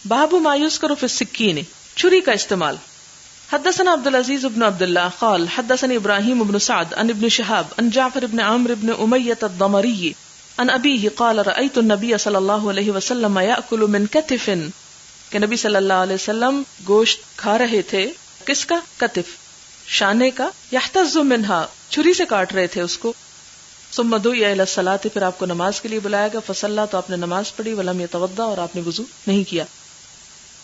باب ما یذکر فی السکین، چھری کا استعمال. حدثنا عبد العزیز بن عبد اللہ قال حدثني ابراہیم بن سعد عن ابن شہاب عن جعفر بن عمرو بن امیۃ الضمری عن ابیہ قال رأیت النبی صلی اللہ علیہ وسلم یأکل من کتف، کہ نبی صلی اللہ علیہ وسلم گوشت کھا رہے تھے. کس کا؟ کتف، شانے کا. یحتز منہا، چھری سے کاٹ رہے تھے اس کو. ثم دعی الی الصلاۃ، پھر آپ کو نماز کے لیے بلایا گیا. فصلی، تو آپ نے نماز پڑھی. ولم یتوضا، اور آپ نے وضو نہیں کیا.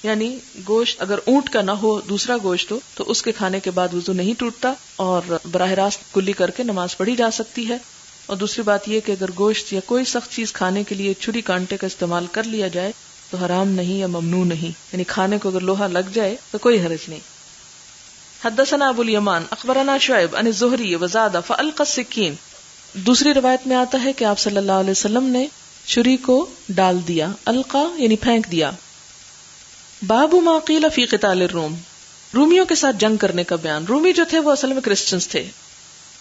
یعنی گوشت اگر اونٹ کا نہ ہو، دوسرا گوشت ہو، تو اس کے کھانے کے بعد وضو نہیں ٹوٹتا اور براہ راست کلی کر کے نماز پڑھی جا سکتی ہے. اور دوسری بات یہ کہ اگر گوشت یا کوئی سخت چیز کھانے کے لیے چھری کانٹے کا استعمال کر لیا جائے تو حرام نہیں یا ممنوع نہیں، یعنی کھانے کو اگر لوہا لگ جائے تو کوئی حرج نہیں. حدثنا ابو الیمان اخبرنا شعیب عن الزہری وزاد فالقى السکین. دوسری روایت میں آتا ہے کہ آپ صلی اللہ علیہ وسلم نے چھری کو ڈال دیا. القا یعنی پھینک دیا. باب ما قیل فی قتال الروم، رومیوں کے ساتھ جنگ کرنے کا بیان. رومی جو تھے وہ اصل میں کرسچنز تھے.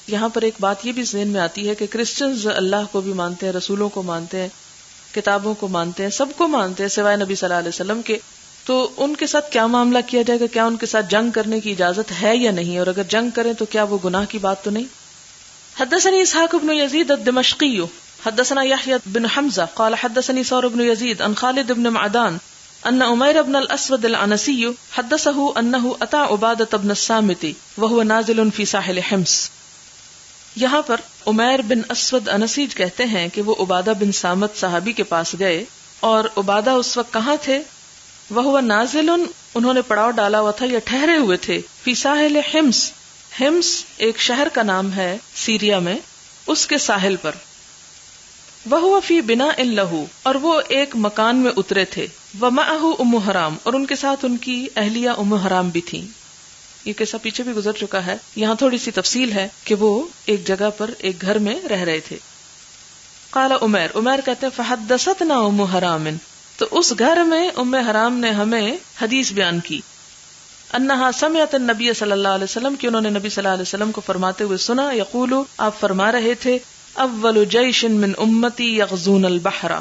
یہاں پر ایک بات یہ بھی ذہن میں آتی ہے کہ کرسچنز اللہ کو بھی مانتے ہیں، رسولوں کو مانتے ہیں، کتابوں کو مانتے ہیں، سب کو مانتے ہیں سوائے نبی صلی اللہ علیہ وسلم کے. تو ان کے ساتھ کیا معاملہ کیا جائے گا؟ کیا ان کے ساتھ جنگ کرنے کی اجازت ہے یا نہیں؟ اور اگر جنگ کریں تو کیا وہ گناہ کی بات تو نہیں؟ حدثني اسحاق بن يزيد الدمشقي حدثنا يحيى بن حمزة قال حدثني ثور بن يزيد عن خالد بن معدان ان عمير بن الاسود العنسي حدثه انه اتى عبادة بن الصامت وهو نازل في ساحل حمص. یہاں پر عمیر بن اسود انسی کہتے ہیں کہ وہ عبادہ بن صامت صحابی کے پاس گئے، اور عبادہ اس وقت کہاں تھے؟ وہو نازل، انہوں نے پڑاؤ ڈالا ہوا تھا یا ٹھہرے ہوئے تھے. فی ساحل حمص، حمص ایک شہر کا نام ہے سیریا میں، اس کے ساحل پر. وہو فی بناء لہ، اور وہ ایک مکان میں اترے تھے. ومعہ ام حرام، اور ان کے ساتھ ان کی اہلیہ ام حرام بھی تھیں. یہ قصہ پیچھے بھی گزر چکا ہے، یہاں تھوڑی سی تفصیل ہے کہ وہ ایک جگہ پر ایک گھر میں رہ رہے تھے. قال عمیر کہتے ہیں فحدثتنا ام حرام، تو اس گھر میں ام حرام نے ہمیں حدیث بیان کی. انہا سمعت النبی صلی اللہ علیہ وسلم، کہ انہوں نے نبی صلی اللہ علیہ وسلم کو فرماتے ہوئے سنا. یقول، آپ فرما رہے تھے اول جیش من امتی یغزون البحر،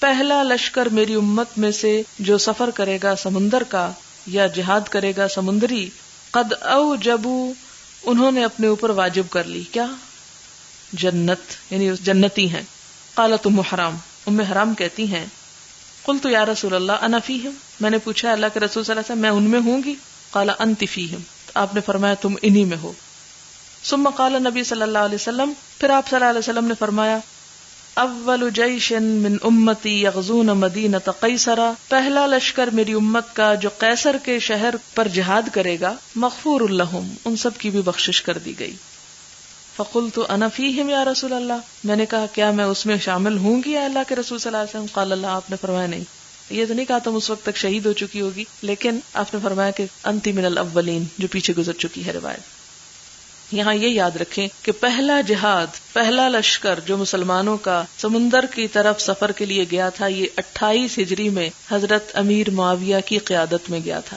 پہلا لشکر میری امت میں سے جو سفر کرے گا سمندر کا یا جہاد کرے گا سمندری. قد اوجبوا، انہوں نے اپنے اوپر واجب کر لی. کیا؟ جنت، یعنی جنتی ہیں. قالت ام حرام کہتی ہیں قلت یا رسول اللہ انا فیہم، میں نے پوچھا اللہ کے رسول صلی اللہ علیہ وسلم میں ان میں ہوں گی؟ قال انت فیہم، آپ نے فرمایا تم انہی میں ہو. ثم قال نبی صلی اللہ علیہ وسلم، پھر آپ صلی اللہ علیہ وسلم نے فرمایا اول جیش من امتی یغزون مدینۃ قیصر، پہلا لشکر میری امت کا جو قیصر کے شہر پر جہاد کرے گا، مغفور لہم، ان سب کی بھی بخشش کر دی گئی. فقلت انا فیہم یا رسول اللہ، میں نے کہا کیا میں اس میں شامل ہوں گی یا اللہ کے رسول صلی اللہ علیہ وسلم؟ قال اللہ، آپ نے فرمایا نہیں. یہ تو نہیں کہا تم اس وقت تک شہید ہو چکی ہوگی، لیکن آپ نے فرمایا کہ انتی من الاولین، جو پیچھے گزر چکی ہے روایت. یہاں یہ یاد رکھیں کہ پہلا جہاد، پہلا لشکر جو مسلمانوں کا سمندر کی طرف سفر کے لیے گیا تھا، یہ 28 ہجری میں حضرت امیر معاویہ کی قیادت میں گیا تھا،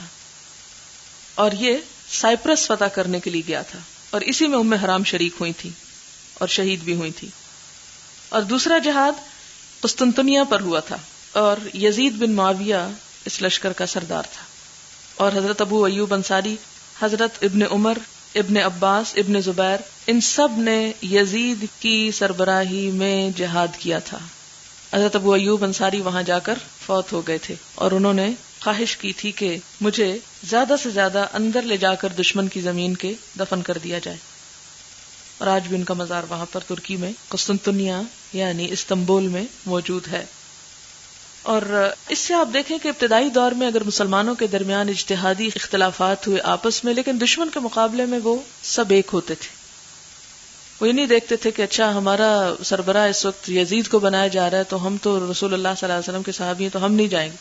اور یہ سائپرس فتح کرنے کے لیے گیا تھا، اور اسی میں ام حرام شریک ہوئی تھی اور شہید بھی ہوئی تھی. اور دوسرا جہاد قسطنطنیہ پر ہوا تھا، اور یزید بن معاویہ اس لشکر کا سردار تھا. اور حضرت ابو ایوب انصاری، حضرت ابن عمر، ابن عباس، ابن زبیر، ان سب نے یزید کی سربراہی میں جہاد کیا تھا. حضرت ابو ایوب انصاری وہاں جا کر فوت ہو گئے تھے، اور انہوں نے خواہش کی تھی کہ مجھے زیادہ سے زیادہ اندر لے جا کر دشمن کی زمین کے دفن کر دیا جائے. اور آج بھی ان کا مزار وہاں پر ترکی میں قسطنطنیہ یعنی استنبول میں موجود ہے. اور اس سے آپ دیکھیں کہ ابتدائی دور میں اگر مسلمانوں کے درمیان اجتہادی اختلافات ہوئے آپس میں، لیکن دشمن کے مقابلے میں وہ سب ایک ہوتے تھے. وہ یہ نہیں دیکھتے تھے کہ اچھا ہمارا سربراہ اس وقت یزید کو بنایا جا رہا ہے تو ہم تو رسول اللہ صلی اللہ علیہ وسلم کے صحابی ہیں تو ہم نہیں جائیں گے.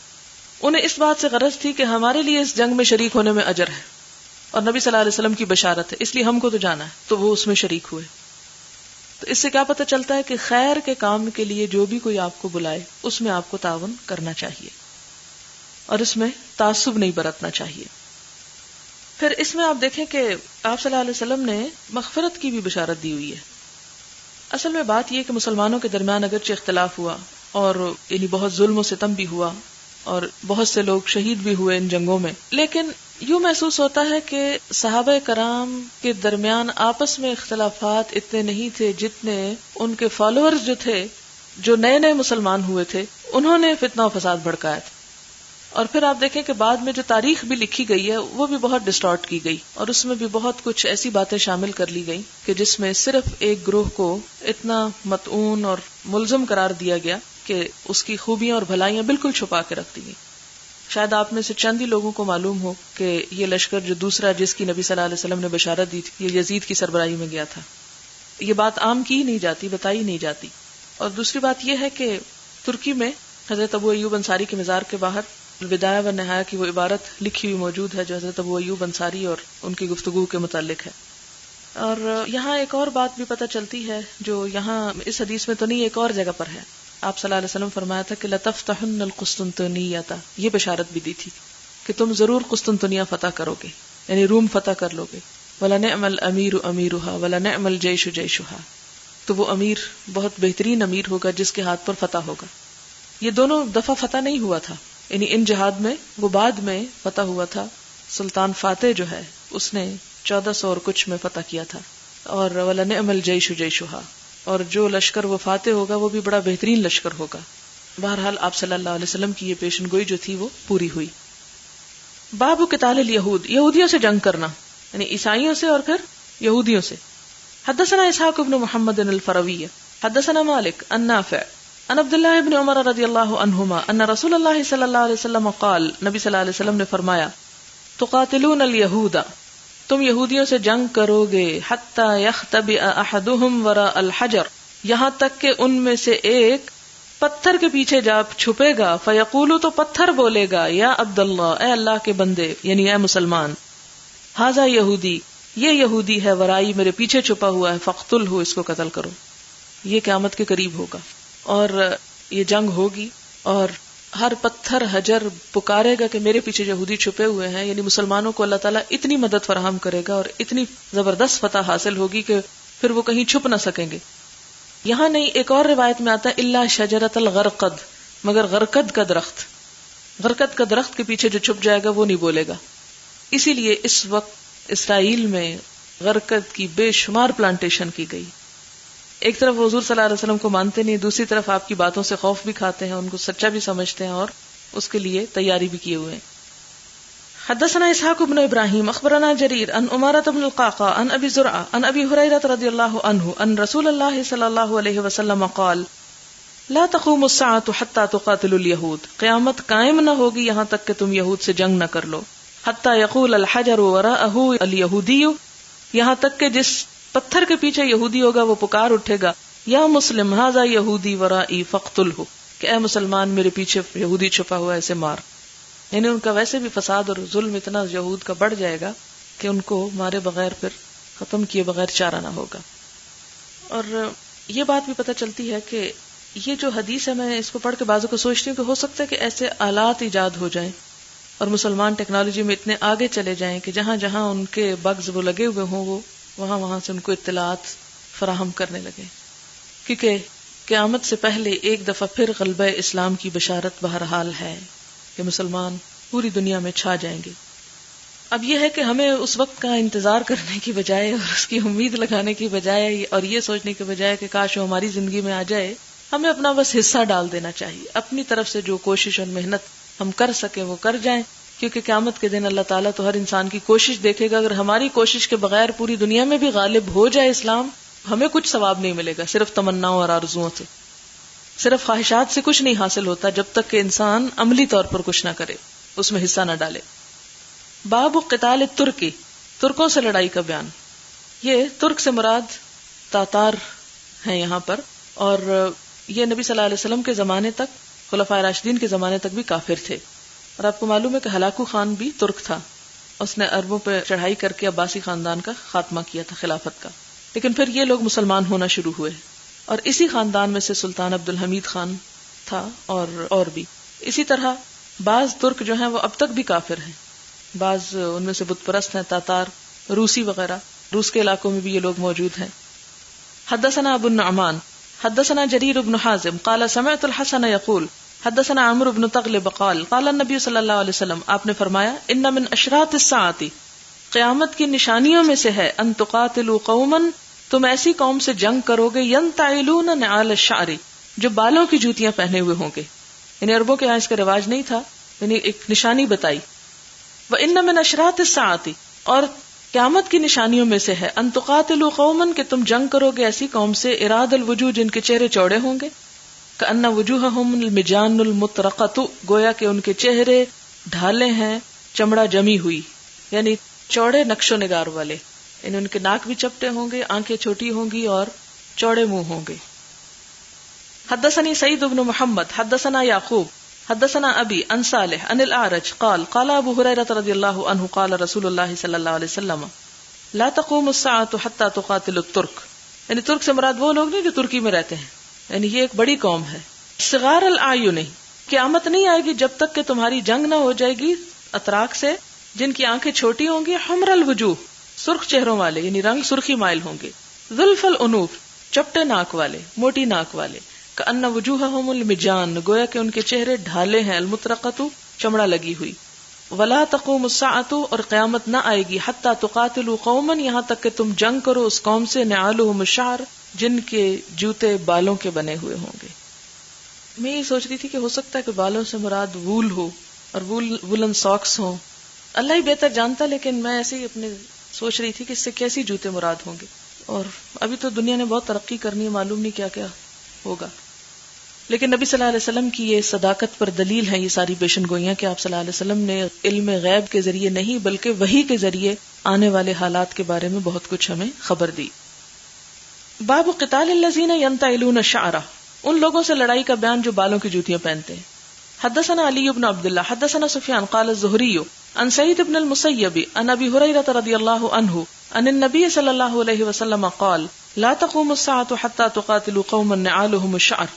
انہیں اس بات سے غرض تھی کہ ہمارے لیے اس جنگ میں شریک ہونے میں اجر ہے اور نبی صلی اللہ علیہ وسلم کی بشارت ہے، اس لیے ہم کو تو جانا ہے، تو وہ اس میں شریک ہوئے. تو اس سے کیا پتہ چلتا ہے کہ خیر کے کام کے لیے جو بھی کوئی آپ کو بلائے اس میں آپ کو تعاون کرنا چاہیے اور اس میں تعصب نہیں برتنا چاہیے. پھر اس میں آپ دیکھیں کہ آپ صلی اللہ علیہ وسلم نے مغفرت کی بھی بشارت دی ہوئی ہے. اصل میں بات یہ کہ مسلمانوں کے درمیان اگرچہ اختلاف ہوا اور یعنی بہت ظلم و ستم بھی ہوا، اور بہت سے لوگ شہید بھی ہوئے ان جنگوں میں. لیکن یوں محسوس ہوتا ہے کہ صحابہ کرام کے درمیان آپس میں اختلافات اتنے نہیں تھے جتنے ان کے فالوورز جو تھے، جو نئے نئے مسلمان ہوئے تھے، انہوں نے فتنہ و فساد بھڑکایا تھا. اور پھر آپ دیکھیں کہ بعد میں جو تاریخ بھی لکھی گئی ہے وہ بھی بہت ڈسٹارٹ کی گئی، اور اس میں بھی بہت کچھ ایسی باتیں شامل کر لی گئی کہ جس میں صرف ایک گروہ کو اتنا مطعون اور ملزم قرار دیا گیا کہ اس کی خوبیاں اور بھلائیاں بالکل چھپا کے رکھ دی گئی. شاید آپ میں سے چند ہی لوگوں کو معلوم ہو کہ یہ لشکر جو دوسرا جس کی نبی صلی اللہ علیہ وسلم نے بشارت دی تھی، یہ یزید کی سربراہی میں گیا تھا. یہ بات عام کی نہیں جاتی، بتائی نہیں جاتی. اور دوسری بات یہ ہے کہ ترکی میں حضرت ابو ایوب انصاری کے مزار کے باہر البدایہ و نہایہ کی وہ عبارت لکھی ہوئی موجود ہے جو حضرت ابو ایوب انصاری اور ان کی گفتگو کے متعلق ہے. اور یہاں ایک اور بات بھی پتہ چلتی ہے جو یہاں اس حدیث میں تو نہیں، ایک اور جگہ پر ہے. آپ صلی اللہ علیہ وسلم فرمایا تھا کہ لَتَفْتَحُنَّ الْقُسْطُنْطِنِيَّةَ، یہ بشارت بھی دی تھی کہ تم ضرور قسطنطنیہ فتح کرو گے، یعنی روم فتح کر لو گے. وَلَنِعْمَ الْأَمِيرُ أَمِيرُهَا وَلَنِعْمَ الْجَيْشُ جَيْشُهَا، تو وہ امیر بہت بہترین امیر ہوگا جس کے ہاتھ پر فتح ہوگا. یہ دونوں دفعہ فتح نہیں ہوا تھا، یعنی ان جہاد میں، وہ بعد میں فتح ہوا تھا. سلطان فاتح جو ہے اس نے 1400 اور کچھ میں فتح کیا تھا. اور وَلَنِعْمَ الْجَيْشُ جَيْشُهَا، اور جو لشکر وہ فاتح ہوگا وہ بھی بڑا بہترین لشکر ہوگا. بہرحال آپ صلی اللہ علیہ وسلم کی یہ پیشن گوئی جو تھی وہ پوری ہوئی. باب قتال الیہود، یہودیوں سے جنگ کرنا، یعنی عیسائیوں سے اور پھر یہودیوں سے. حدثنا اسحاق بن محمد الفروی حدثنا مالک عن نافع عن عبد الله بن عمر رضی اللہ عنہما ان رسول اللہ صلی اللہ علیہ وسلم قال، نبی صلی اللہ علیہ وسلم نے فرمایا، تقاتلون الیہود، تم یہودیوں سے جنگ کرو گے، حتی یختبئ احدہم وراء الحجر، یہاں تک کہ ان میں سے ایک پتھر کے پیچھے جا چھپے گا، فیقولو، تو پتھر بولے گا، یا عبداللہ، اے اللہ کے بندے، یعنی اے مسلمان، ھذا یہودی، یہ یہودی ہے، ورائی، میرے پیچھے چھپا ہوا ہے، فاقتلہ، اس کو قتل کرو. یہ قیامت کے قریب ہوگا اور یہ جنگ ہوگی، اور ہر پتھر حجر پکارے گا کہ میرے پیچھے یہودی چھپے ہوئے ہیں. یعنی مسلمانوں کو اللہ تعالیٰ اتنی مدد فراہم کرے گا اور اتنی زبردست فتح حاصل ہوگی کہ پھر وہ کہیں چھپ نہ سکیں گے. یہاں نہیں، ایک اور روایت میں آتا ہے الا شجرۃ الغرقد، مگر غرقد کا درخت، غرقد کا درخت کے پیچھے جو چھپ جائے گا وہ نہیں بولے گا. اسی لیے اس وقت اسرائیل میں غرقد کی بے شمار پلانٹیشن کی گئی. ایک طرف حضور صلی اللہ علیہ وسلم کو مانتے نہیں، دوسری طرف آپ کی باتوں سے خوف بھی کھاتے ہیں، ان کو سچا بھی سمجھتے ہیں اور اس کے لیے تیاری بھی کیے ہوئے ہیں. حدثنا اسحاق بن ابراہیم اخبرنا جریر عن عمارة بن القعقاع عن ابی زرعہ عن ابی ہریرہ رضی اللہ عنہ ان رسول اللہ صلی اللہ علیہ وسلم قال، لا تقوم الساعة حتى تقاتل اليهود، قیامت قائم نہ ہوگی یہاں تک کہ تم یہود سے جنگ نہ کر لو. حتى يقول الحجر وراءه اليهودي، یہاں تک کہ جس پتھر کے پیچھے یہودی ہوگا وہ پکار اٹھے گا، یا مسلم ھذا یہودی ورائی فاقتلہ، کہ اے مسلمان میرے پیچھے یہودی چھپا ہوا ہے، اسے مار. یعنی ان کا ویسے بھی فساد اور ظلم اتنا یہود کا بڑھ جائے گا کہ ان کو مارے بغیر، پھر ختم کیے بغیر چارہ نہ ہوگا. اور یہ بات بھی پتہ چلتی ہے کہ یہ جو حدیث ہے، میں اس کو پڑھ کے بعضوں کو سوچتی ہوں کہ ہو سکتا ہے کہ ایسے آلات ایجاد ہو جائیں اور مسلمان ٹیکنالوجی میں اتنے آگے چلے جائیں کہ جہاں جہاں ان کے بگز وہ لگے ہوئے ہوں، وہ وہاں سے ان کو اطلاعات فراہم کرنے لگے. کیونکہ قیامت سے پہلے ایک دفعہ پھر غلبہ اسلام کی بشارت بہرحال ہے کہ مسلمان پوری دنیا میں چھا جائیں گے. اب یہ ہے کہ ہمیں اس وقت کا انتظار کرنے کی بجائے اور اس کی امید لگانے کی بجائے اور یہ سوچنے کی بجائے کہ کاش وہ ہماری زندگی میں آ جائے، ہمیں اپنا بس حصہ ڈال دینا چاہیے. اپنی طرف سے جو کوشش اور محنت ہم کر سکیں وہ کر جائیں، کیونکہ قیامت کے دن اللہ تعالیٰ تو ہر انسان کی کوشش دیکھے گا. اگر ہماری کوشش کے بغیر پوری دنیا میں بھی غالب ہو جائے اسلام، ہمیں کچھ ثواب نہیں ملے گا. صرف تمناؤں اور آرزوؤں سے، صرف خواہشات سے کچھ نہیں حاصل ہوتا جب تک کہ انسان عملی طور پر کچھ نہ کرے، اس میں حصہ نہ ڈالے. باب قتال ترکی، ترکوں سے لڑائی کا بیان. یہ ترک سے مراد تاتار ہیں یہاں پر، اور یہ نبی صلی اللہ علیہ وسلم کے زمانے تک، خلفائے راشدین کے زمانے تک بھی کافر تھے. اور آپ کو معلوم ہے کہ ہلاکو خان بھی ترک تھا، اس نے عربوں پہ چڑھائی کر کے عباسی خاندان کا خاتمہ کیا تھا، خلافت کا. لیکن پھر یہ لوگ مسلمان ہونا شروع ہوئے، اور اسی خاندان میں سے سلطان عبد الحمید خان تھا اور بھی. اسی طرح بعض ترک جو ہیں وہ اب تک بھی کافر ہیں، بعض ان میں سے بت پرست ہیں، تاتار، روسی وغیرہ، روس کے علاقوں میں بھی یہ لوگ موجود ہیں. حدثنا ابو النعمان حدثنا جریر بن حازم قال سمعت الحسن يقول حدثنا عمرو بن تغلب قال قال النبی صلی اللہ علیہ وسلم، آپ نے فرمایا ان من اشراط الساعۃ، قیامت کی نشانیوں میں سے ہے ان تقاتلوا قوما، تم ایسی قوم سے جنگ کرو گے ینتعلون نعال الشعر، جو بالوں کی جوتیاں پہنے ہوئے ہوں گے. یعنی عربوں کے یہاں اس کا رواج نہیں تھا، یعنی ایک نشانی بتائی. وَإِنَّ مِنْ أَشْرَاطِ السَّاعَةِ، اور قیامت کی نشانیوں میں سے ہے ان تقاتلوا قوما، کہ تم جنگ کرو گے ایسی قوم سے اراد الوجوہ، جن کے چہرے چوڑے ہوں گے، کأن وجوہہم المجان المطرقۃ، گویا کہ ان کے چہرے ڈھالے ہیں چمڑا جمی ہوئی، یعنی چوڑے نقش و نگار والے، یعنی ان کے ناک بھی چپٹے ہوں گے، آنکھیں چھوٹی ہوں گی اور چوڑے منہ ہوں گے. حدثني سعید بن محمد حدثنا یعقوب حدثنا ابی عن صالح عن الاعرج قال قال ابو ہریرہ رضی اللہ عنہ قال رسول اللہ صلی اللہ علیہ وسلم لا تقوم الساعة حتى تقاتل الترک، یعنی ترک سے مراد وہ لوگ نہیں جو ترکی میں رہتے ہیں، یعنی یہ ایک بڑی قوم ہے. صغار الاعین، قیامت نہیں آئے گی جب تک کہ تمہاری جنگ نہ ہو جائے گی اتراک سے جن کی آنکھیں چھوٹی ہوں گی، حمر الوجوہ، سرخ چہروں والے، یعنی رنگ سرخی مائل ہوں گے، ذلف الانوف، چپٹے ناک والے، موٹی ناک والے، کأن وجوہہم المجان، گویا کہ ان کے چہرے ڈھالے ہیں، المطرقۃ، چمڑا لگی ہوئی. ولا تقوم الساعۃ، اور قیامت نہ آئے گی حتی تقاتلوا قوما، یہاں تک کہ تم جنگ کرو اس قوم سے نعالہم الشعر، جن کے جوتے بالوں کے بنے ہوئے ہوں گے. میں یہ سوچ رہی تھی کہ ہو سکتا ہے کہ بالوں سے مراد وول ہو اور وولن ساکس ہوں، اللہ ہی بہتر جانتا، لیکن میں ایسے ہی اپنے سوچ رہی تھی کہ اس سے کیسی جوتے مراد ہوں گے. اور ابھی تو دنیا نے بہت ترقی کرنی ہے، معلوم نہیں کیا کیا ہوگا. لیکن نبی صلی اللہ علیہ وسلم کی یہ صداقت پر دلیل ہے یہ ساری پیشن گوئیاں کہ آپ صلی اللہ علیہ وسلم نے علم غیب کے ذریعے نہیں بلکہ وحی کے ذریعے آنے والے حالات کے بارے میں بہت کچھ ہمیں خبر دی. باب قتال الذین ینتعلون الشعر، ان لوگوں سے لڑائی کا بیان جو بالوں کی جوتیاں پہنتے ہیں. حدثنا علی بن عبداللہ حدثنا سفیان قال الزہری عن سعید بن المسیب عن ابی ہریرہ رضی اللہ عنہ عن النبی صلی اللہ علیہ وسلم قال لا تقوم الساعة حتى تقاتلوا قوما نعالهم الشعر،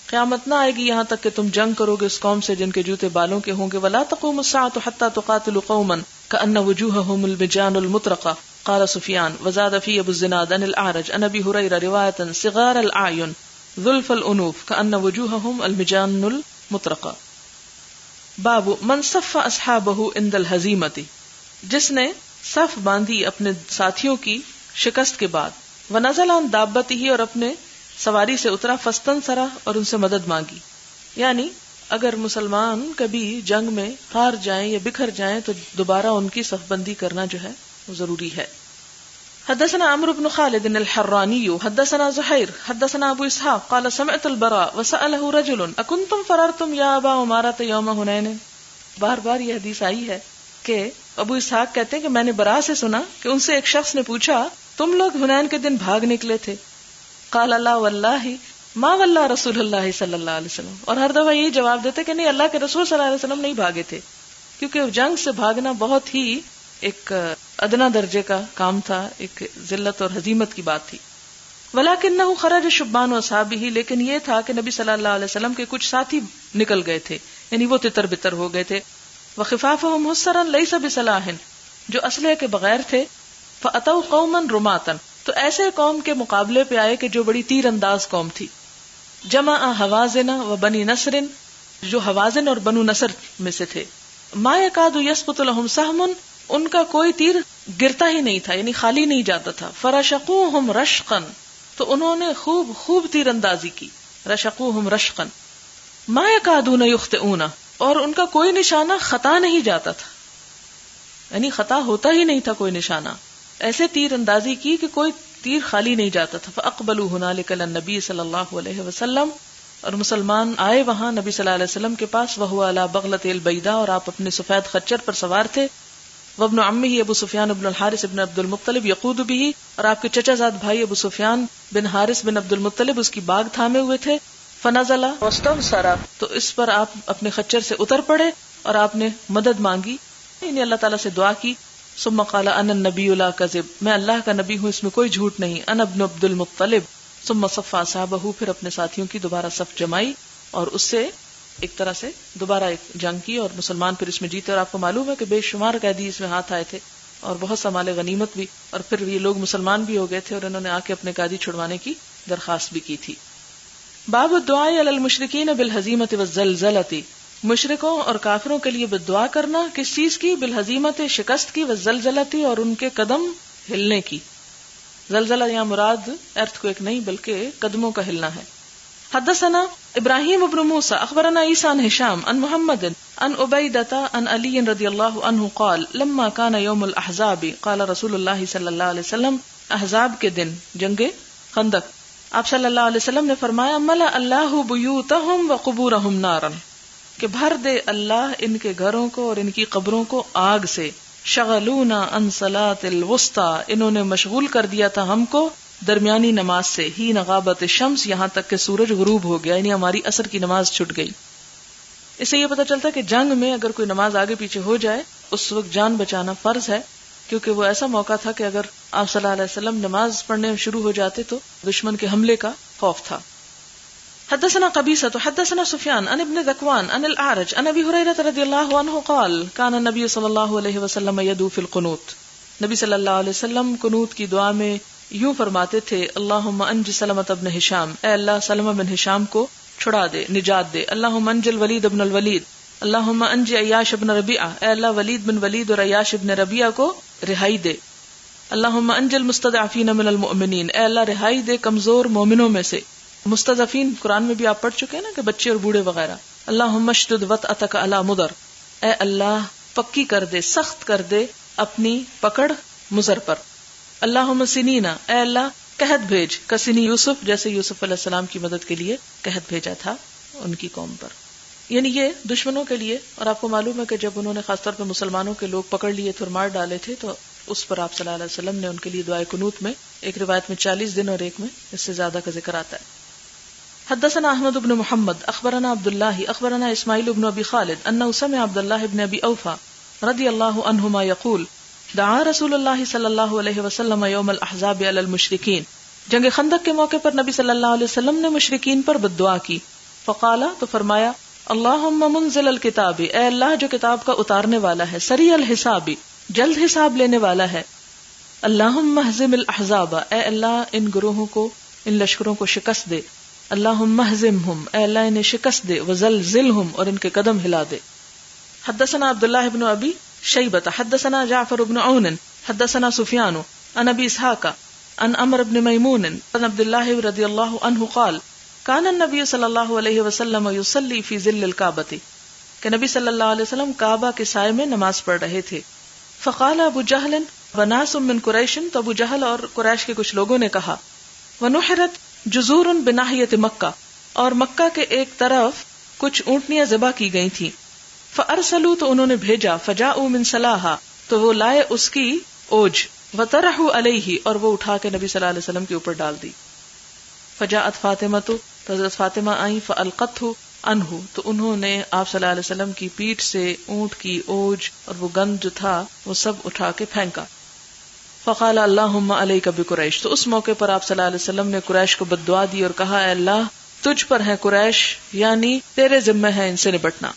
قیامت نہ آئے گی یہاں تک کہ تم جنگ کرو گے اس قوم سے جن کے جوتے بالوں کے ہوں گے. ولا تقوم الساعة حتى تقاتلوا قوما كأن وجوههم المجان المطرقة. قال سفیان وزاد فی ابو الزناد عن الاعرج عن ابی ہریرہ روایتا صغار الاعین ذلف الانوف كأن وجوههم المجان المطرقة. باب من صف اصحابہ عند الہزیمۃ، جس نے صف باندھی اپنے ساتھیوں کی شکست کے بعد، ونزل عن دابتہ، اور اپنے سواری سے اترا، فاستنصر، اور ان سے مدد مانگی. یعنی اگر مسلمان کبھی جنگ میں ہار جائیں یا بکھر جائیں تو دوبارہ ان کی صف بندی کرنا جو ہے وہ ضروری ہے. حدثنا عمرو بن خالد الحرانی حدثنا زہیر حدثنا ابو اسحاق قال سمعت البراء وسأله رجل اکنتم فررتم یا ابا عمارۃ یوم حنین. بار بار یہ حدیث آئی ہے کہ ابو اسحاق کہتے ہیں کہ میں نے براء سے سنا کہ ان سے ایک شخص نے پوچھا تم لوگ حنین کے دن بھاگ نکلے تھے. قال لا واللہ ما واللہ رسول اللہ صلی اللہ علیہ وسلم، اور ہر دفعہ یہی جواب دیتے کہ نہیں، اللہ کے رسول صلی اللہ علیہ وسلم نہیں بھاگے تھے، کیونکہ جنگ سے بھاگنا بہت ہی ایک ادنا درجے کا کام تھا، ایک ذلت اور ہزیمت کی بات تھی. ولکنہ خرج شبان و اصحابہ، لیکن یہ تھا کہ نبی صلی اللہ علیہ وسلم کے کچھ ساتھی نکل گئے تھے، یعنی وہ تتر بتر ہو گئے تھے. وخفافہم حسرا لیس بصلاح، جو اسلحے کے بغیر تھے. فاتوا قوما رماتا، تو ایسے قوم کے مقابلے پہ آئے کہ جو بڑی تیر انداز قوم تھی. جمع حوازن و بنی نصر، جو حوازن اور بنو نصر میں سے تھے. ما یکاد یسقط لهم سهم، ان کا کوئی تیر گرتا ہی نہیں تھا، یعنی خالی نہیں جاتا تھا. فرشقوہم رشقا، تو انہوں نے خوب تیر اندازی کی. رشقوہم رشقا ما یکادون یخطئون، اور ان کا کوئی نشانہ خطا نہیں جاتا تھا، یعنی خطا ہوتا ہی نہیں تھا کوئی نشانہ. ایسے تیر اندازی کی کہ کوئی تیر خالی نہیں جاتا تھا. فاقبلوا هنالک النبی صلی اللہ علیہ وسلم، اور مسلمان آئے وہاں نبی صلی اللہ علیہ وسلم کے پاس. وهو علی بغلۃ البیضاء، اور آپ اپنے سفید خچر پر سوار تھے. وابن عمہ ابو سفیان بن الحارث بن عبد المطلب یقود به، اور آپ کے چچا زاد بھائی ابو سفیان بن حارث بن عبد المطلب اس کی باگ تھامے ہوئے تھے. فنزل واستنصر، تو اس پر آپ اپنے خچر سے اتر پڑے اور آپ نے مدد مانگی، یعنی اللہ تعالیٰ سے دعا کی. ثم قال انا النبی لا کذب، میں اللہ کا نبی ہوں، اس میں کوئی جھوٹ نہیں. انا ابن عبد المطلب. ثم صف اصحابہ، پھر اپنے ساتھیوں کی دوبارہ صف جمائی اور اس سے ایک طرح سے دوبارہ ایک جنگ کی، اور مسلمان پھر اس میں جیتے. اور آپ کو معلوم ہے کہ بے شمار قیدی اس میں ہاتھ آئے تھے اور بہت سا مال غنیمت بھی، اور پھر یہ لوگ مسلمان بھی ہو گئے تھے اور انہوں نے آ کے اپنے قیدی چھڑوانے کی درخواست بھی کی تھی. باب الدعاء علی المشرکین بالہزیمۃ والزلزلۃ، مشرکوں اور کافروں کے لیے بدعا کرنا کس چیز کی؟ بالہزیمت، شکست کی، والزلزلۃ، اور ان کے قدم ہلنے کی. زلزلہ یہاں مراد ارتھ کوئک نہیں بلکہ قدموں کا ہلنا ہے. حدثنا ابراہیم بن موسیٰ اخبرنا عیسیٰ عن ہشام عن محمد عن عبیدۃ عن علی رضی اللہ عنہ قال لما کان یوم الاحزاب قال رسول اللہ صلی اللہ علیہ وسلم، احزاب کے دن، جنگ خندق، آپ صلی اللہ علیہ وسلم نے فرمایا ملأ اللہ بیوتہم وقبورہم نارا، کہ بھر دے اللہ ان کے گھروں کو اور ان کی قبروں کو آگ سے. شغلونا عن صلاة الوسطی، انہوں نے مشغول کر دیا تھا ہم کو درمیانی نماز سے، ہی غابت الشمس، یہاں تک کہ سورج غروب ہو گیا، یعنی ہماری عصر کی نماز چھٹ گئی. اس سے یہ پتہ چلتا ہے کہ جنگ میں اگر کوئی نماز آگے پیچھے ہو جائے اس وقت جان بچانا فرض ہے، کیونکہ وہ ایسا موقع تھا کہ اگر آپ صلی اللہ علیہ وسلم نماز پڑھنے شروع ہو جاتے تو دشمن کے حملے کا خوف تھا. حدثنا قبیصۃ حدثنا سفیان عن ابن ذکوان عن الاعرج عن ابی ہریرہ رضی اللہ عنہ قال کان النبی صلی اللہ علیہ وسلم یدعو فی القنوت، نبی صلی اللہ علیہ وسلم قنوت کی دعا میں یوں فرماتے تھے اللہم انج سلمۃ بن ہشام، اے اللہ سلمہ بن ہشام کو چھڑا دے، نجات دے. اللہم انج الولید بن الولید، اللہم انج عیاش بن ربیعہ، اے اللہ ولید بن ولید اور عیاش بن ربیعہ کو رہائی دے. اللہم انج المستضعفین من المؤمنین، اے اللہ رہائی دے کمزور مومنوں میں سے. مستضعفین قرآن میں بھی آپ پڑھ چکے ہیں نا کہ بچے اور بوڑھے وغیرہ. اللہم اشدد وطأتک علی مضر، اے اللہ پکی کر دے، سخت کر دے اپنی پکڑ مضر پر. اللہم سنینا، اے اللہ قحط بھیج، کسنی یوسف، جیسے یوسف علیہ السلام کی مدد کے لیے قحط بھیجا تھا ان کی قوم پر. یعنی یہ دشمنوں کے لیے. اور آپ کو معلوم ہے کہ جب انہوں نے خاص طور پہ مسلمانوں کے لوگ پکڑ لیے تھے اور مار ڈالے تھے تو اس پر آپ صلی اللہ علیہ وسلم نے ان کے لیے دعائے قنوت میں ایک روایت میں 40 دن اور ایک میں اس سے زیادہ کا ذکر آتا ہے. حدثنا احمد بن محمد اخبرنا عبد اللہ اخبرنا اسماعیل بن ابی خالد انه سمع عبد اللہ بن ابی اوفا رضی اللہ عنہما یقول دعا رسول اللہ صلی اللہ علیہ وسلم یوم الاحزاب علی المشرکین، جنگ خندق کے موقع پر نبی صلی اللہ علیہ وسلم نے مشرکین پر بددعا کی. فقالا، تو فرمایا اللہم منزل الکتاب، اے اللہ جو کتاب کا اتارنے والا ہے، سریع الحساب، جلد حساب لینے والا ہے. اللہم اہزم الاحزاب، اے اللہ ان گروہوں کو، ان لشکروں کو شکست دے. اللہم اہزمہم، اے اللہ انہیں شکست دے. وزلزلہم، اور ان کے قدم ہلا دے. حدثنا عبداللہ بن ابی شیبۃ حدثنا جعفر بن عون حدثنا سفیان عن ابی اسحاق عن عمرو بن میمون عن عبد اللہ رضی اللہ عنہ قال کان النبی صلی اللہ علیہ وسلم یصلی فی ظل الکعبۃ، کہ نبی صلی اللہ علیہ وسلم کعبہ کے سائے میں نماز پڑھ رہے تھے. فقال ابو جہل وناس من قریش، تو ابو جہل اور قریش کے کچھ لوگوں نے کہا ونحرت جزور بناحیۃ مکہ، اور مکہ کے ایک طرف کچھ اونٹنیاں ذبح کی گئی تھیں. فارسلوا، تو انہوں نے بھیجا. فجاءوا من صلاحا، تو وہ لائے اس کی اوج. وطرحوا علیہ، اور وہ اٹھا کے نبی صلی اللہ علیہ وسلم کے اوپر ڈال دی. فجاءت فاطمہ، تو حضرت فاطمہ آئیں. فالقته عنہ، تو انہوں نے آپ صلی اللہ علیہ وسلم کی پیٹھ سے اونٹ کی اوج اور وہ گند جو تھا وہ سب اٹھا کے پھینکا. فقال اللہم علیک بقریش، تو اس موقع پر آپ صلی اللہ علیہ وسلم نے قریش کو بددعا دی اور کہا اے اللہ تجھ پر ہے قریش، یعنی تیرے ذمہ ہے ان سے نبٹنا.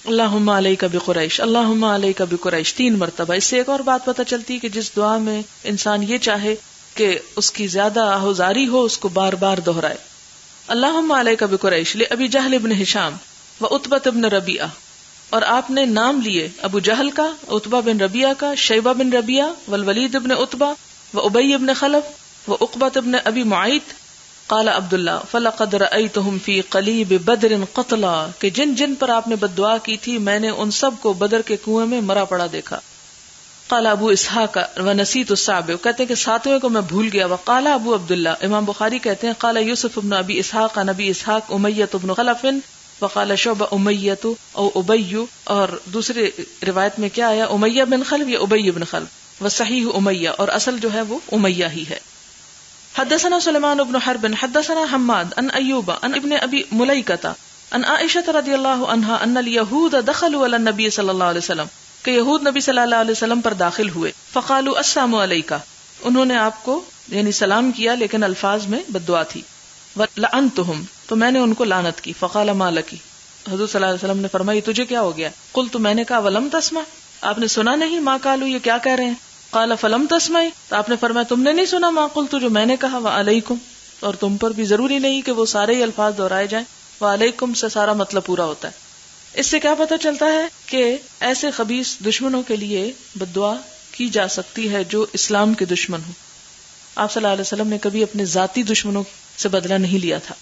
اللہم علیک بقریش، اللہم علیک بقریش 3 مرتبہ. اس سے ایک اور بات پتہ چلتی ہے کہ جس دعا میں انسان یہ چاہے کہ اس کی زیادہ آہوزاری ہو اس کو بار بار دہرائے. اللہم علیک بقریش لابی جہل بن ہشام وعتبۃ بن ربیعہ، اور آپ نے نام لیے ابو جہل کا، عتبہ بن ربیعہ کا، شیبہ بن ربیعہ والولید بن عتبہ وابی بن خلف وعقبۃ بن ابی معیط. قال عبداللہ فلقد رأیتہم فی قلیب بدر قتلا، کہ جن جن پر آپ نے بددعا کی تھی میں نے ان سب کو بدر کے کنویں میں مرا پڑا دیکھا. قال ابو اسحاق ونسیت السابع، کہتے ہیں کہ 7ویں کو میں بھول گیا. وقال ابو عبداللہ، امام بخاری کہتے ہیں قال یوسف بن ابی اسحاق نبی اسحاق امیۃ بن خلف وقال شعبہ امیۃ او ابی، اور دوسری روایت میں کیا آیا امیہ بن خلف یا ابی بن خلف، وصحیح امیہ، اور اصل جو ہے وہ امیہ ہی ہے. حدثنا سلیمان بن حرب حدثنا حماد عن ایوب عن ابن ابی ملیکۃ عن عائشہ رضی اللہ عنہا ان الیہود دخلوا علی النبی صلی اللہ علیہ وسلم، کہ یہود نبی صلی اللہ علیہ وسلم پر داخل ہوئے. فقالوا السلام علیکہ، انہوں نے آپ کو یعنی سلام کیا لیکن الفاظ میں بددعا تھی. لعنتہم، تو میں نے ان کو لعنت کی. فقال ما لکی، حضور صلی اللہ علیہ وسلم نے فرمایا تجھے کیا ہو گیا؟ قلت، میں نے کہا ولم تسمع، آپ نے سنا نہیں؟ ما قالوا، یہ کیا کہہ رہے ہیں؟ قال فلم تسمعی، تو آپ نے فرمایا تم نے نہیں سنا؟ ما قلت، جو میں نے کہا. وعلیکم، اور تم پر بھی ضروری نہیں کہ وہ سارے ہی الفاظ دہرائے جائیں. وعلیکم سے سارا مطلب پورا ہوتا ہے. اس سے کیا پتہ چلتا ہے کہ ایسے خبیث دشمنوں کے لیے بد دعا کی جا سکتی ہے جو اسلام کے دشمن ہوں. آپ صلی اللہ علیہ وسلم نے کبھی اپنے ذاتی دشمنوں سے بدلہ نہیں لیا تھا.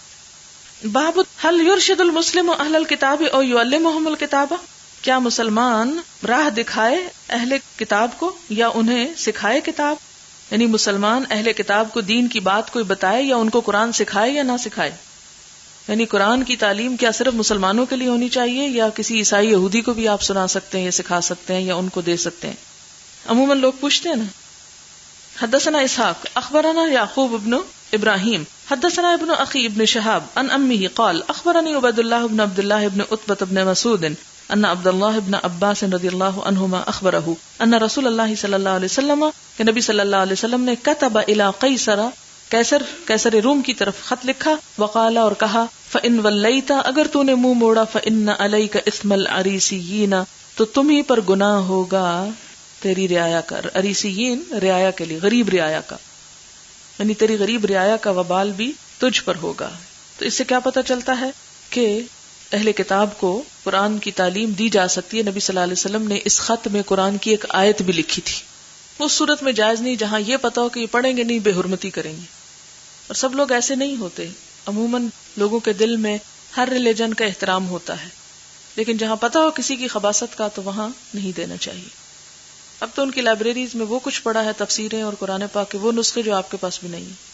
باب هل يرشد المسلم اہل الکتاب او يعلمهم الکتاب، کیا مسلمان راہ دکھائے اہل کتاب کو یا انہیں سکھائے کتاب؟ یعنی مسلمان اہل کتاب کو دین کی بات کوئی بتائے یا ان کو قرآن سکھائے یا نہ سکھائے. یعنی قرآن کی تعلیم کیا صرف مسلمانوں کے لیے ہونی چاہیے یا کسی عیسائی یہودی کو بھی آپ سنا سکتے ہیں یا سکھا سکتے ہیں یا ان کو دے سکتے ہیں؟ عموماً لوگ پوچھتے ہیں نا. حدثنا اسحاق اخبرنا یعقوب ابن ابراہیم حدثنا ابن اخی ابن شہاب عن امہ قال اخبرنی عبید اللہ ابن عبد اللہ ابن عتبۃ ابن مسعود ان عبد اللہ ابن عباس رضی اللہ عنہما اخبرہ ان رسول اللہ صلی اللہ علیہ وسلم کہ نبی صلی اللہ علیہ وسلم نے کتب الی قیصر قیصر روم کی طرف خط لکھا. وقال اور کہا فإن ولیت اگر تو نے منہ موڑا فإن علیک اسم العریسیین تو تم ہی پر گناہ ہوگا تیری رعایا کا. عریسیین رعایا کے لیے غریب رعایا کا، یعنی تیری غریب رعایا کا وبال بھی تجھ پر ہوگا. تو اس سے کیا پتہ چلتا ہے کہ اہل کتاب کو قرآن کی تعلیم دی جا سکتی ہے. نبی صلی اللہ علیہ وسلم نے اس خط میں قرآن کی ایک آیت بھی لکھی تھی. اس صورت میں جائز نہیں جہاں یہ پتا ہو کہ یہ پڑھیں گے نہیں بے حرمتی کریں گے. اور سب لوگ ایسے نہیں ہوتے. عموماً لوگوں کے دل میں ہر ریلیجن کا احترام ہوتا ہے، لیکن جہاں پتا ہو کسی کی خباثت کا تو وہاں نہیں دینا چاہیے. اب تو ان کی لائبریریز میں وہ کچھ پڑا ہے تفسیریں اور قرآن پاک کے وہ نسخے جو آپ کے پاس بھی نہیں ہیں.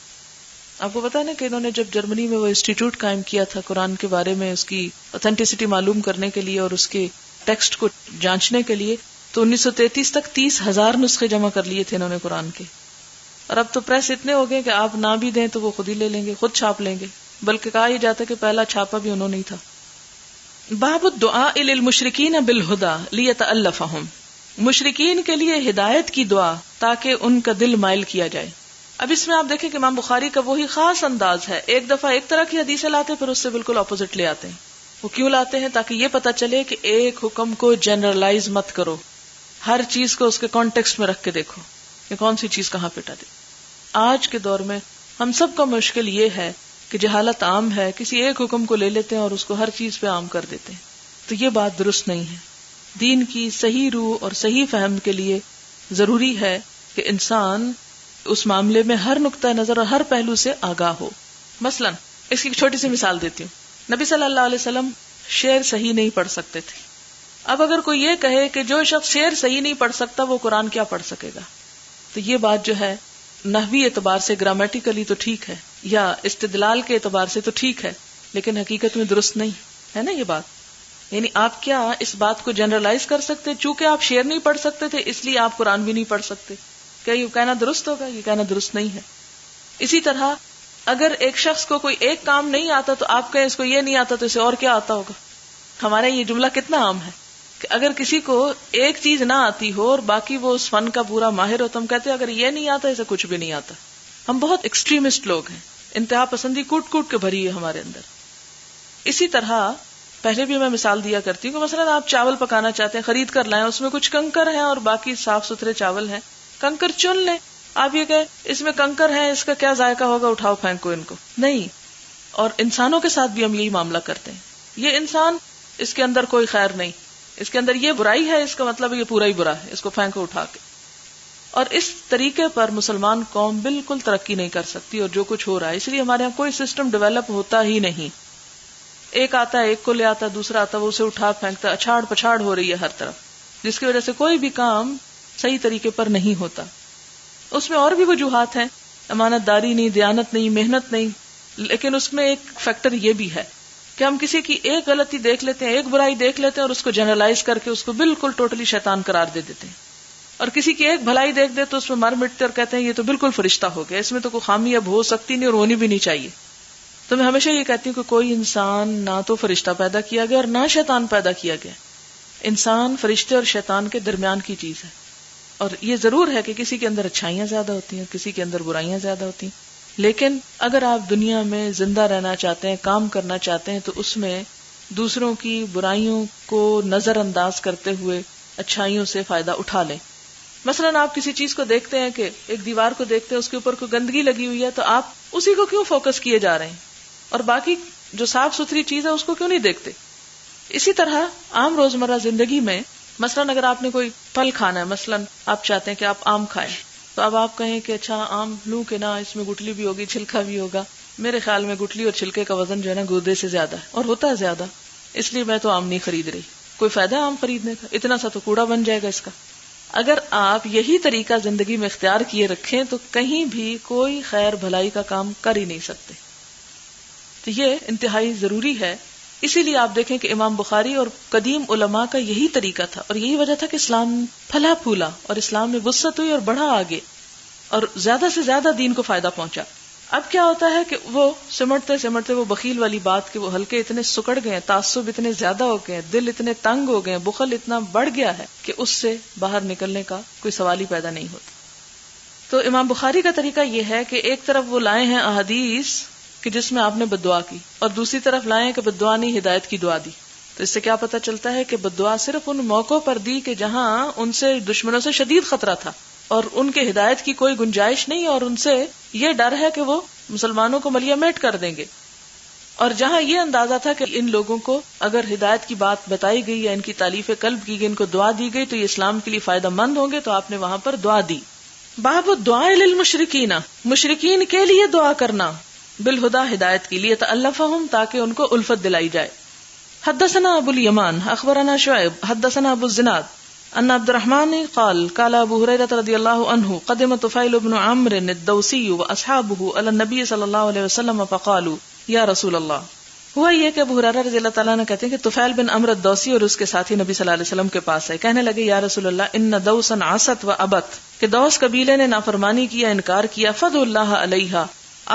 آپ کو پتا ہے نا کہ انہوں نے جب جرمنی میں وہ انسٹیٹیوٹ قائم کیا تھا قرآن کے بارے میں اس کی اوتھینٹسٹی معلوم کرنے کے لیے اور اس کے ٹیکسٹ کو جانچنے کے لیے، تو 1933 تک 30,000 نسخے جمع کر لیے تھے انہوں نے قرآن کے. اور اب تو پریس اتنے ہو گئے کہ آپ نہ بھی دیں تو وہ خود ہی لے لیں گے، خود چھاپ لیں گے. بلکہ کہا یہ جاتا کہ پہلا چھاپا بھی انہوں نے ہی تھا. باب الدعاء للمشرکین بالہدی لیتألفہم، مشرکین کے لیے ہدایت کی دعا تاکہ ان کا دل مائل کیا جائے. اب اس میں آپ دیکھیں کہ امام بخاری کا وہی خاص انداز ہے. ایک دفعہ ایک طرح کی حدیثیں لاتے پھر اس سے بالکل اپوزٹ لے آتے ہیں. وہ کیوں لاتے ہیں؟ تاکہ یہ پتا چلے کہ ایک حکم کو جنرلائز مت کرو، ہر چیز کو اس کے کانٹیکسٹ میں رکھ کے دیکھو کہ کون سی چیز کہاں پٹا دے. آج کے دور میں ہم سب کا مشکل یہ ہے کہ جہالت عام ہے، کسی ایک حکم کو لے لیتے ہیں اور اس کو ہر چیز پہ عام کر دیتے ہیں. تو یہ بات درست نہیں ہے. دین کی صحیح روح اور صحیح فہم کے لیے ضروری ہے کہ انسان اس معاملے میں ہر نقطہ نظر اور ہر پہلو سے آگاہ ہو. مثلا اس کی ایک چھوٹی سی مثال دیتی ہوں. نبی صلی اللہ علیہ وسلم شعر صحیح نہیں پڑھ سکتے تھے. اب اگر کوئی یہ کہے کہ جو شخص شعر صحیح نہیں پڑھ سکتا وہ قرآن کیا پڑھ سکے گا، تو یہ بات جو ہے نحوی اعتبار سے گرامیٹیکلی تو ٹھیک ہے یا استدلال کے اعتبار سے تو ٹھیک ہے، لیکن حقیقت میں درست نہیں ہے نا یہ بات. یعنی آپ کیا اس بات کو جنرلائز کر سکتے چونکہ آپ شعر نہیں پڑھ سکتے تھے اس لیے آپ قرآن بھی نہیں پڑھ سکتے؟ کیا یہ کہنا درست ہوگا؟ یہ کہنا درست نہیں ہے. اسی طرح اگر ایک شخص کو کوئی ایک کام نہیں آتا تو آپ کہیں اس کو یہ نہیں آتا تو اسے اور کیا آتا ہوگا. ہمارے یہ جملہ کتنا عام ہے کہ اگر کسی کو ایک چیز نہ آتی ہو اور باقی وہ اس فن کا پورا ماہر ہو تو ہم کہتے ہیں اگر یہ نہیں آتا اسے کچھ بھی نہیں آتا. ہم بہت ایکسٹریمسٹ لوگ ہیں، انتہا پسندی کوٹ کوٹ کے بھری ہے ہمارے اندر. اسی طرح پہلے بھی میں مثال دیا کرتی ہوں کہ مثلا آپ چاول پکانا چاہتے ہیں، خرید کر لائیں، اس میں کچھ کنکر ہیں اور باقی صاف ستھرے چاول ہیں، کنکر چن لیں. آپ یہ کہیں اس میں کنکر ہیں اس کا کیا ذائقہ ہوگا، اٹھاؤ پھینکو ان کو. نہیں. اور انسانوں کے ساتھ بھی ہم یہی معاملہ کرتے ہیں. یہ انسان اس کے اندر کوئی خیر نہیں، اس کے اندر یہ برائی ہے، اس کا مطلب یہ پورا ہی برا ہے، اس کو پھینکو اٹھا کے. اور اس طریقے پر مسلمان قوم بالکل ترقی نہیں کر سکتی. اور جو کچھ ہو رہا ہے اس لیے ہمارے یہاں کوئی سسٹم ڈیولپ ہوتا ہی نہیں. ایک آتا ہے ایک کو لے آتا ہے، دوسرا آتا ہے وہ اسے اٹھا پھینکتا ہے، اچھاڑ پچھاڑ ہو رہی ہے ہر طرف، جس کی وجہ سے کوئی بھی کام صحیح طریقے پر نہیں ہوتا. اس میں اور بھی وجوہات ہیں، امانت داری نہیں، دیانت نہیں، محنت نہیں. لیکن اس میں ایک فیکٹر یہ بھی ہے کہ ہم کسی کی ایک غلطی دیکھ لیتے ہیں، ایک برائی دیکھ لیتے ہیں اور اس کو جنرلائز کر کے اس کو بالکل ٹوٹلی شیطان قرار دے دیتے ہیں. اور کسی کی ایک بھلائی دیکھ دے تو اس میں مر مٹتے اور کہتے ہیں یہ تو بالکل فرشتہ ہو گیا، اس میں تو کوئی خامی اب ہو سکتی نہیں اور ہونی بھی نہیں چاہیے. تو میں ہمیشہ یہ کہتی ہوں کہ کوئی انسان نہ تو فرشتہ پیدا کیا گیا اور نہ شیطان پیدا کیا گیا. انسان فرشتے اور شیطان کے درمیان کی چیز ہے. اور یہ ضرور ہے کہ کسی کے اندر اچھائیاں زیادہ ہوتی ہیں، کسی کے اندر برائیاں زیادہ ہوتی ہیں. لیکن اگر آپ دنیا میں زندہ رہنا چاہتے ہیں، کام کرنا چاہتے ہیں، تو اس میں دوسروں کی برائیوں کو نظر انداز کرتے ہوئے اچھائیوں سے فائدہ اٹھا لیں. مثلاً آپ کسی چیز کو دیکھتے ہیں کہ ایک دیوار کو دیکھتے ہیں، اس کے اوپر کوئی گندگی لگی ہوئی ہے، تو آپ اسی کو کیوں فوکس کیے جا رہے ہیں اور باقی جو صاف ستھری چیز ہے اس کو کیوں نہیں دیکھتے؟ اسی طرح عام روزمرہ زندگی میں مثلاً اگر آپ نے کوئی پھل کھانا ہے، مثلاً آپ چاہتے ہیں کہ آپ آم کھائیں، تو اب آپ کہیں کہ اچھا آم لوں کہ نہ، اس میں گٹلی بھی ہوگی، چھلکا بھی ہوگا. میرے خیال میں گٹلی اور چھلکے کا وزن جو ہے نا گردے سے زیادہ ہے، اور ہوتا ہے زیادہ، اس لیے میں تو آم نہیں خرید رہی. کوئی فائدہ ہے آم خریدنے کا؟ اتنا سا تو کوڑا بن جائے گا اس کا. اگر آپ یہی طریقہ زندگی میں اختیار کیے رکھیں تو کہیں بھی کوئی خیر بھلائی کا کام کر ہی نہیں سکتے. تو یہ انتہائی ضروری ہے. اسی لیے آپ دیکھیں کہ امام بخاری اور قدیم علماء کا یہی طریقہ تھا، اور یہی وجہ تھا کہ اسلام پھلا پھولا اور اسلام میں وسعت ہوئی اور بڑھا آگے، اور زیادہ سے زیادہ دین کو فائدہ پہنچا. اب کیا ہوتا ہے کہ وہ سمٹتے سمٹتے وہ بخیل والی بات کہ وہ ہلکے اتنے سکڑ گئے، تعصب اتنے زیادہ ہو گئے، دل اتنے تنگ ہو گئے، بخل اتنا بڑھ گیا ہے کہ اس سے باہر نکلنے کا کوئی سوال ہی پیدا نہیں ہوتا. تو امام بخاری کا طریقہ یہ ہے کہ ایک طرف وہ لائے ہیں احادیث کہ جس میں آپ نے بددعا کی، اور دوسری طرف لائے ہیں کہ بددعا نہیں، ہدایت کی دعا دی. تو اس سے کیا پتہ چلتا ہے کہ بددعا صرف ان موقعوں پر دی کہ جہاں ان سے دشمنوں سے شدید خطرہ تھا اور ان کے ہدایت کی کوئی گنجائش نہیں، اور ان سے یہ ڈر ہے کہ وہ مسلمانوں کو ملیہ میٹ کر دیں گے. اور جہاں یہ اندازہ تھا کہ ان لوگوں کو اگر ہدایت کی بات بتائی گئی یا ان کی تالیف قلب کی گئی، ان کو دعا دی گئی تو یہ اسلام کے لیے فائدہ مند ہوں گے، تو آپ نے وہاں پر دعا دی. باب الدعاء للمشرکین، مشرکین کے لیے دعا کرنا، بالہدا ہدایت کے لیے، تألفہم تاکہ ان کو الفت دلائی جائے. حدثنا ابو الیمان اخبرنا شعیب حدثنا ابو الزناد ان عبد الرحمن قال قال ابو هريرة رضی اللہ عنہ قدم طفیل بن عمرو الدوسی واصحابه على النبي صلی اللہ علیہ وسلم فقالوا یا رسول اللہ. ہوا یہ کہ ابو ہریرہ رضی اللہ تعالیٰ نے کہتے ہیں کہ طفیل بن عمرو الدوسی اور اس کے ساتھی نبی صلی اللہ علیہ وسلم کے پاس آئے، کہنے لگے یا رسول اللہ ان دوسا عصت و ابت، کہ دوس قبیلے نے نافرمانی کیا، انکار کیا، فدعوا اللہ علیہا،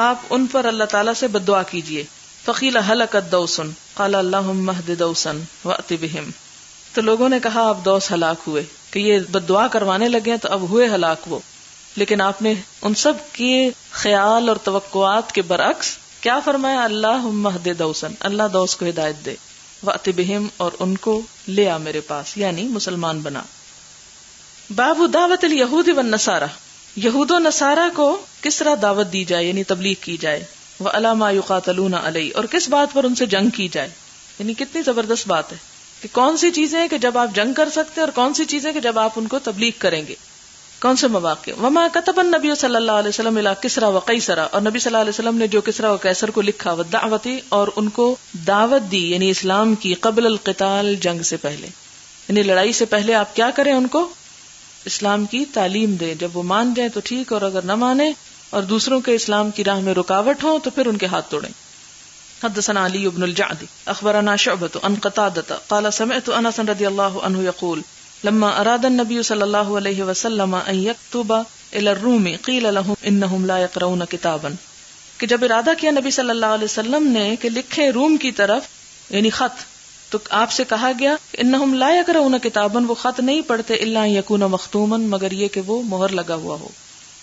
آپ ان پر اللہ تعالیٰ سے بددعا کیجئے. فقیل ہلکت دوس قال اللہم اہد دوسا وأت بہم، تو لوگوں نے کہا اب دوس ہلاک ہوئے، کہ یہ بددعا کروانے لگے تو اب ہوئے ہلاک وہ. لیکن آپ نے ان سب کے خیال اور توقعات کے برعکس کیا فرمایا؟ اللہم اہد دوسا، اللہ دوس کو ہدایت دے، وأت بہم، اور ان کو لے آ میرے پاس، یعنی مسلمان بنا. باب دعوت الیہود والنصارى، یہود و نصارہ کو کس طرح دعوت دی جائے یعنی تبلیغ کی جائے. وعلی ما یقاتلون علیہ، اور کس بات پر ان سے جنگ کی جائے. یعنی کتنی زبردست بات ہے کہ کون سی چیزیں ہیں کہ جب آپ جنگ کر سکتے ہیں اور کون سی چیزیں کہ جب آپ ان کو تبلیغ کریں گے، کون سے مواقع. وما کتب النبی صلی اللہ علیہ وسلم الی کسری و قیصر، اور نبی صلی اللہ علیہ وسلم نے جو کسری و قیصر کو لکھا، والدعوت، اور ان کو دعوت دی یعنی اسلام کی، قبل القتال، جنگ سے پہلے، یعنی لڑائی سے پہلے آپ کیا کریں؟ ان کو اسلام کی تعلیم دیں. جب وہ مان جائیں تو ٹھیک، اور اگر نہ مانے اور دوسروں کے اسلام کی راہ میں رکاوٹ ہو تو پھر ان کے ہاتھ توڑیں. حدثنا علی بن الجعد اخبرنا شعبۃ عن قتادۃ قال سمعت انس رضی اللہ عنہ یقول لما اراد النبی صلی اللہ علیہ وسلم ان یکتب الی الروم قیل لهم انهم لا يقرؤون کتابا، کہ جب ارادہ کیا نبی صلی اللہ علیہ وسلم نے کہ لکھیں روم کی طرف یعنی خط، تو آپ سے کہا گیا انہم لا یقرؤون کتابا، وہ خط نہیں پڑھتے، الا ان یکون مختوما، مگر یہ کہ وہ مہر لگا ہوا ہو.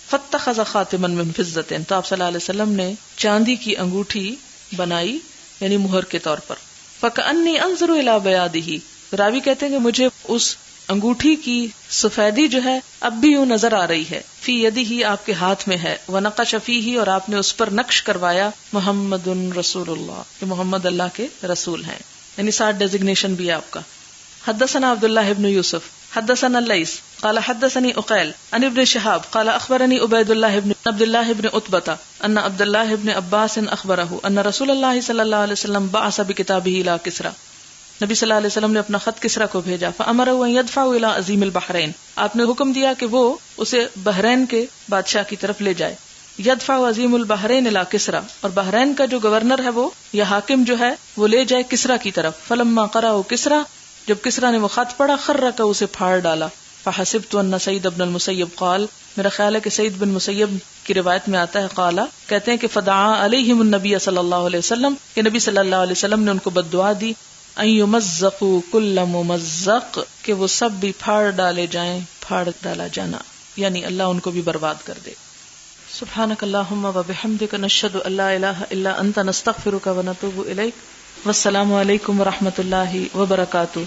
فاتخذ خاتما من فضة، تو آپ صلی اللہ علیہ وسلم نے چاندی کی انگوٹھی بنائی یعنی مہر کے طور پر. فکأنی انظر الی بیاضہ، راوی کہتے ہیں کہ مجھے اس انگوٹھی کی سفیدی جو ہے اب بھی یوں نظر آ رہی ہے. فی یدہ، آپ کے ہاتھ میں ہے. ونقش فیہ، اور آپ نے اس پر نقش کروایا محمد رسول اللہ، کہ محمد اللہ کے رسول ہیں، یعنی ساتھ ڈیزگنیشن بھی ہے آپ کا. حدثنا عبداللہ ابن یوسف حدثنا اللیث قال حدثني عقیل عن ابن شہاب قال اخبرني عبید اللہ ابن عبد اللہ ابن عتبہ ان عبد اللہ ابن عباس اخبرہ ان رسول اللہ صلی اللہ علیہ وسلم بعث بکتابہ الى کسری، نبی صلی اللہ علیہ وسلم نے اپنا خط کسری کو بھیجا. فامرہ ان يدفع الى عظیم البحرین، آپ نے حکم دیا کہ وہ اسے بحرین کے بادشاہ کی طرف لے جائے. یدفع عظیم البحرین الى کسری، اور بحرین کا جو گورنر ہے وہ یا حاکم جو ہے وہ لے جائے کسری کی طرف. فلما قرأ کسری، جب کسری نے وہ خط پڑھا، خرک، اسے پھاڑ ڈالا. فحسبت ان سعید بن المسیب قال، میرا خیال ہے کہ سعید بن مسیب کی روایت میں آتا ہے قال، کہتے ہیں کہ فدعا علیہم النبی صلی اللہ علیہ وسلم، کہ نبی صلی اللہ علیہ وسلم نے ان کو بددعا دی. ان یمزقوا کل ممزق، کہ وہ سب بھی پھاڑ ڈالے جائیں، پھاڑ ڈالا جانا، یعنی اللہ ان کو بھی برباد کر دے. سبحانک اللہم وبحمدک نشہد ان لا الہ الا انت نستغفرک ونتوب الیک. والسلام علیکم ورحمۃ اللہ وبرکاتہ.